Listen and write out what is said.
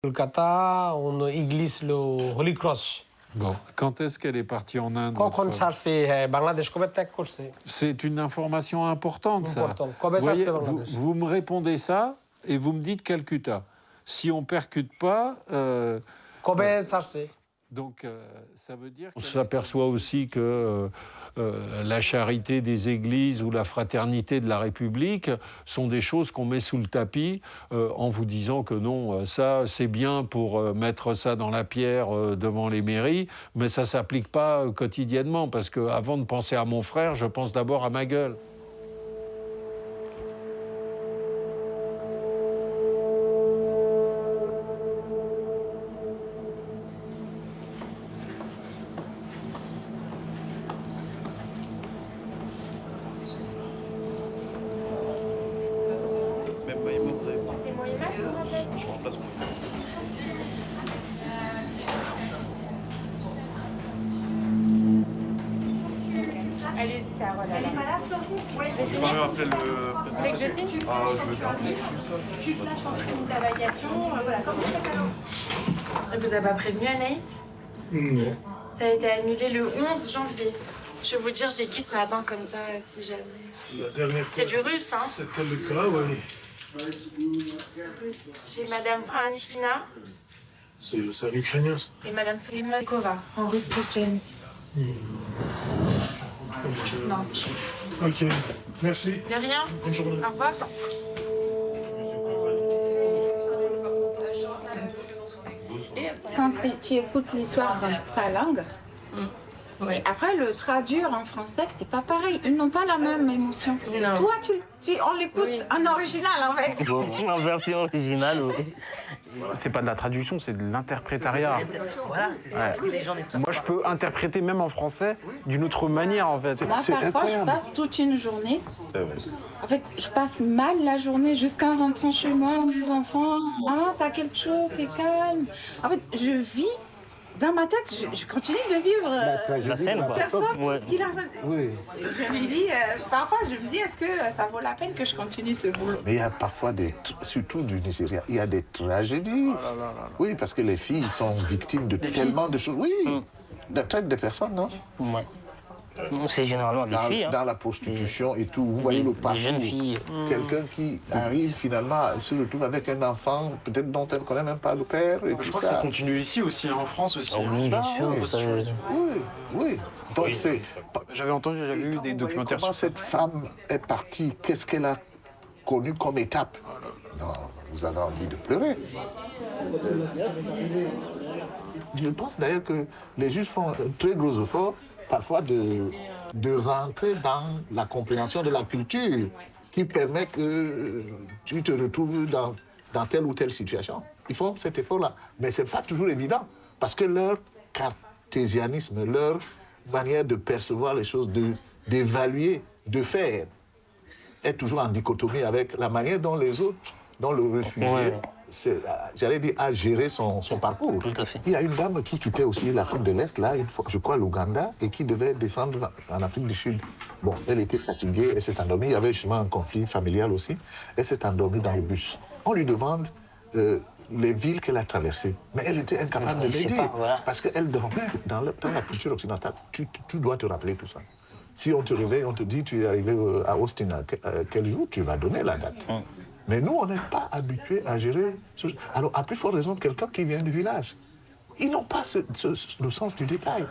Kolkata, on église le Holy Cross. Bon, quand est-ce qu'elle est partie en Inde? C'est une information importante, ça. Voyez, vous me répondez ça et vous me dites Calcutta. Si on ne percute pas... donc, ça veut dire... On s'aperçoit aussi que la charité des églises ou la fraternité de la République sont des choses qu'on met sous le tapis en vous disant que non, ça, c'est bien pour mettre ça dans la pierre devant les mairies, mais ça ne s'applique pas quotidiennement, parce qu'avant de penser à mon frère, je pense d'abord à ma gueule. Allez-y, ça voilà. Elle est malade, Je m'en vais appeler le... Vous voulez que je signe? Ah, je veux pas. Tu flashes quand tu finis ta vacation. Voilà, comment ça va? Vous n'avez pas prévenu Anaïs? Non. Ça a été annulé le 11 janvier. Je vais vous dire, j'ai qui ce matin comme ça, si jamais. C'est du russe, hein? C'était le cas, oui. J'ai Madame Franishkina C'est l'Ukrainien, ça. et Madame Solimakova, en russe tchétchène. Non. Ok, merci. De rien. Bonne journée. Au revoir. Quand tu écoutes l'histoire dans ta langue, Oui. après le traduire en français, c'est pas pareil. Ils n'ont pas la même émotion. Non. Toi, on l'écoute en original, en fait. En version originale, oui. C'est pas de la traduction, c'est de l'interprétariat. Voilà, c'est ça. Ouais. Les gens ne savent Moi, je peux interpréter même en français d'une autre manière, en fait. Moi, parfois, je passe toute une journée. En fait, je passe mal la journée jusqu'en rentrant chez moi, mes enfants. Ah, t'as quelque chose, t'es calme. En fait, je vis. Dans ma tête, je continue de vivre la scène, quoi. personne, Ouais. ce qu'il a fait. Oui. Je me dis, parfois, je me dis, est-ce que ça vaut la peine que je continue ce boulot? Mais il y a parfois, surtout du Nigeria, il y a des tragédies. Oui, parce que les filles sont victimes de tellement de choses. Oui, de traite de personnes, non? Ouais. C'est généralement des filles. Dans la prostitution et tout. Vous voyez le parcours. Des jeunes filles. Quelqu'un qui arrive finalement, se retrouve avec un enfant, peut-être dont elle ne connaît même pas le père. Et Je tout crois que ça continue ici aussi, en France aussi. Oui, bien sûr. oui. Ça, Oui, oui. Donc c'est... J'avais vu des documentaires Comment sur ça. cette femme est partie, qu'est-ce qu'elle a connu comme étape? Non, vous avez envie de pleurer. Je pense d'ailleurs que les juges font un très gros effort, parfois, de rentrer dans la compréhension de la culture qui permet que tu te retrouves dans telle ou telle situation. Ils font cet effort-là. Mais ce n'est pas toujours évident, parce que leur cartésianisme, leur manière de percevoir les choses, d'évaluer, de faire, est toujours en dichotomie avec la manière dont les autres, dont le réfugié, j'allais dire, a géré son parcours. Tout à fait. Il y a une dame qui quittait aussi l'Afrique de l'Est, là, une fois, je crois, l'Ouganda, et qui devait descendre en Afrique du Sud. Bon, elle était fatiguée, elle s'est endormie. Il y avait justement un conflit familial aussi. Elle s'est endormie dans le bus. On lui demande les villes qu'elle a traversées. Mais elle était incapable de le dire. Voilà. Parce qu'elle dormait dans la culture occidentale. Tu dois te rappeler tout ça. Si on te réveille, on te dit tu es arrivé à Austin, quel jour, tu vas donner la date. Mais nous, on n'est pas habitués à gérer. Alors, à plus forte raison, quelqu'un qui vient du village. Ils n'ont pas le sens du détail.